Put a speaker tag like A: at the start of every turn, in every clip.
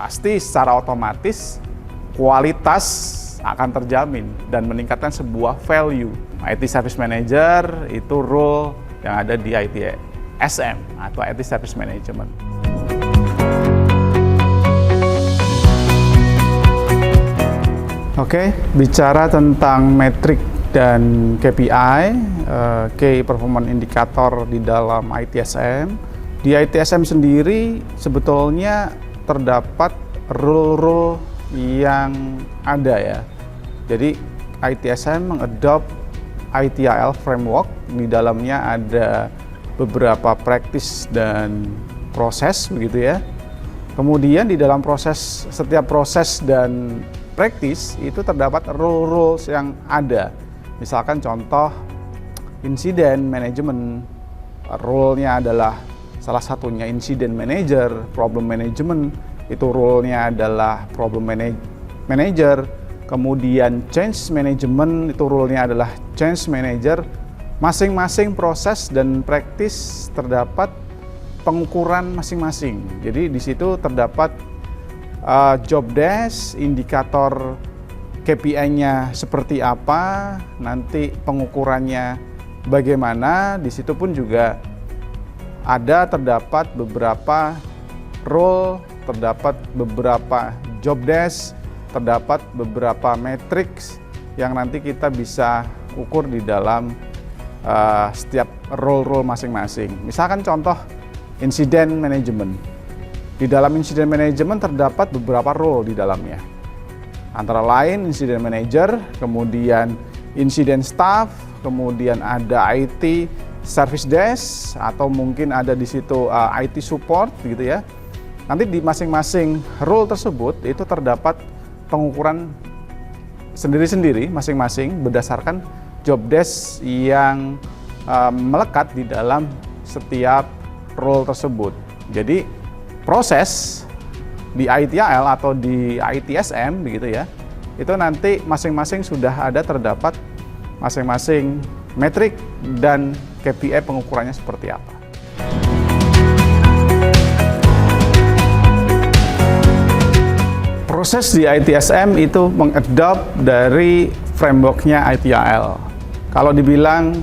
A: pasti secara otomatis kualitas akan terjamin dan meningkatkan sebuah value. IT Service Manager itu role yang ada di ITSM atau IT Service Management. Oke, bicara tentang metrik dan KPI, Key Performance Indicator di dalam ITSM. Di ITSM sendiri sebetulnya terdapat rule-rule yang ada ya. Jadi ITSM mengadopt ITIL framework, di dalamnya ada beberapa practice dan proses begitu ya. Kemudian di dalam setiap proses dan practice itu terdapat rules yang ada. Misalkan contoh incident management, role-nya adalah salah satunya incident manager, problem management itu role-nya adalah problem manager, kemudian change management itu role-nya adalah change manager. Masing-masing proses dan practice terdapat pengukuran masing-masing. Jadi di situ terdapat job desk, indikator KPI-nya seperti apa, nanti pengukurannya bagaimana. Di situ pun juga terdapat beberapa role, terdapat beberapa job desk, terdapat beberapa matriks yang nanti kita bisa ukur di dalam setiap role-role masing-masing. Misalkan contoh incident management. Di dalam incident management terdapat beberapa role di dalamnya. Antara lain incident manager, kemudian incident staff, kemudian ada IT service desk, atau mungkin ada di situ IT support gitu ya. Nanti di masing-masing role tersebut itu terdapat pengukuran sendiri-sendiri masing-masing berdasarkan job desk yang melekat di dalam setiap role tersebut. Jadi proses di ITIL atau di ITSM begitu ya, itu nanti masing-masing sudah terdapat masing-masing metrik dan KPI pengukurannya seperti apa. Proses di ITSM itu mengadopt dari frameworknya ITIL. Kalau dibilang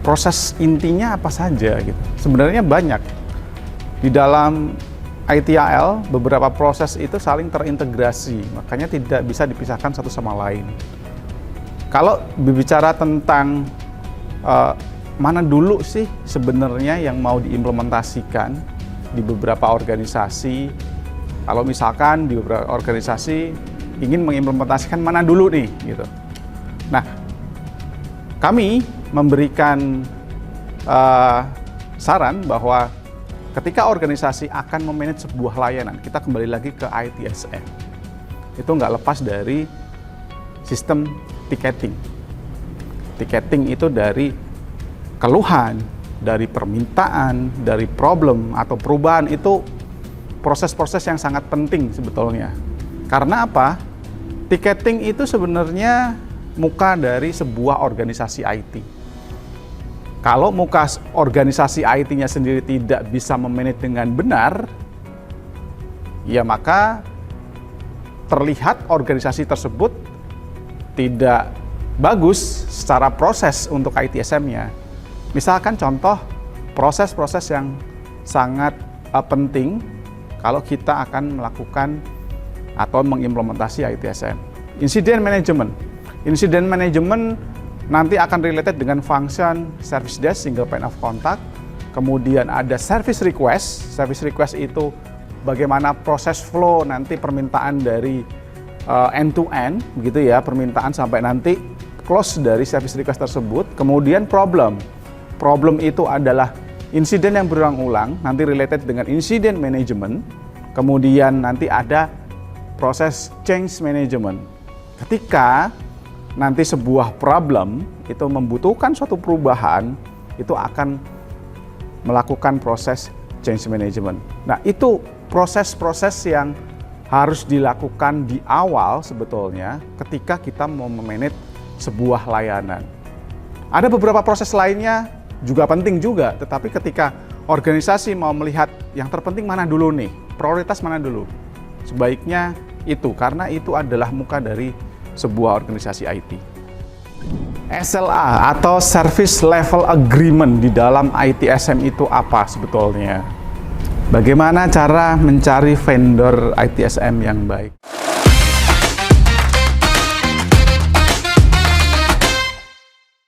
A: proses intinya apa saja gitu, sebenarnya banyak. Di dalam ITIL, beberapa proses itu saling terintegrasi, makanya tidak bisa dipisahkan satu sama lain. Kalau berbicara tentang mana dulu sih sebenarnya yang mau diimplementasikan di beberapa organisasi, kalau misalkan di beberapa organisasi ingin mengimplementasikan mana dulu nih, gitu. Nah, kami memberikan saran bahwa ketika organisasi akan memanage sebuah layanan, kita kembali lagi ke ITSM. Itu nggak lepas dari sistem ticketing. Ticketing itu dari keluhan, dari permintaan, dari problem atau perubahan, itu proses-proses yang sangat penting sebetulnya. Karena apa? Ticketing itu sebenarnya muka dari sebuah organisasi IT. Kalau muka organisasi IT-nya sendiri tidak bisa memanage dengan benar, ya maka terlihat organisasi tersebut tidak bagus secara proses untuk ITSM-nya. Misalkan contoh proses-proses yang sangat penting kalau kita akan melakukan atau mengimplementasi ITSM. Incident management. Incident management nanti akan related dengan function service desk, single point of contact. Kemudian ada service request. Service request itu bagaimana proses flow nanti permintaan dari end to end gitu ya, permintaan sampai nanti close dari service request tersebut. Kemudian problem. Problem itu adalah insiden yang berulang-ulang, nanti related dengan incident management. Kemudian nanti ada proses change management. Ketika nanti sebuah problem itu membutuhkan suatu perubahan, itu akan melakukan proses change management. Nah, itu proses-proses yang harus dilakukan di awal sebetulnya ketika kita mau memanage sebuah layanan. Ada beberapa proses lainnya juga penting juga, tetapi ketika organisasi mau melihat yang terpenting mana dulu nih, prioritas mana dulu. Sebaiknya itu, karena itu adalah muka dari sebuah organisasi IT. SLA atau Service Level Agreement di dalam ITSM itu apa sebetulnya? Bagaimana cara mencari vendor ITSM yang baik?